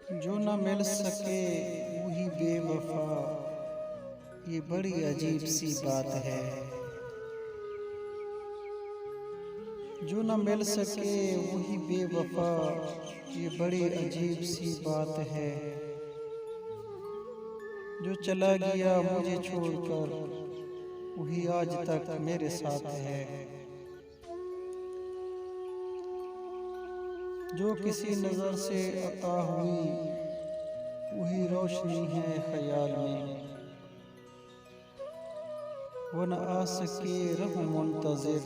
जो न मिल सके वही बेवफा, ये बड़ी अजीब सी बात है। जो न मिल सके वही बेवफा, ये बड़ी अजीब सी बात है। जो चला गया मुझे छोड़कर वही आज तक मेरे साथ है। जो किसी नज़र से अता हुई वही रोशनी है ख्याल में, वो न आ सके रहूं मुंतज़िर,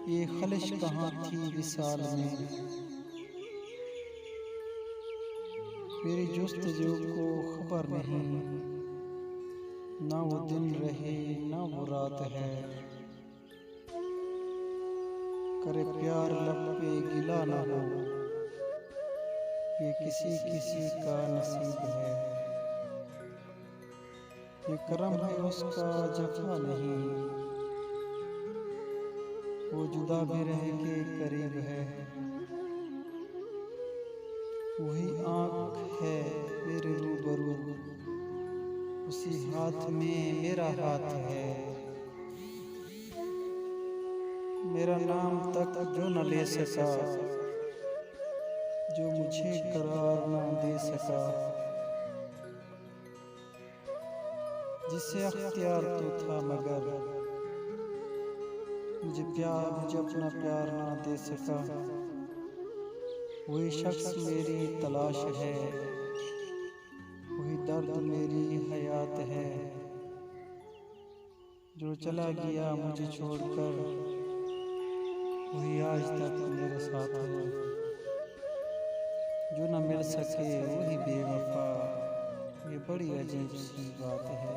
ये ख्वाहिश कहाँ थी विसाल में। मेरी जुस्तजू को खबर नहीं, ना वो दिन रहे ना वो रात है। करे प्यार लब पे गिला ना हो, ये किसी किसी का नसीब है। ये करम है उसका जफा नहीं, वो जुदा भी रह के करीब है। वही आँख है मेरे रूबरू, उसी हाथ में मेरा हाथ है। मेरा नाम तक जो न ले सका, जो मुझे करार न दे सका। जिसे अख्तियार तो था मगर मुझे अपना प्यार ना दे सका। वही शख्स मेरी तलाश है, वही दर्द मेरी हयात है। जो चला गया मुझे छोड़कर वही आज तक मेरे साथ है। जो न मिल सके वही बेवफा, ये बड़ी अजीब सी बात है।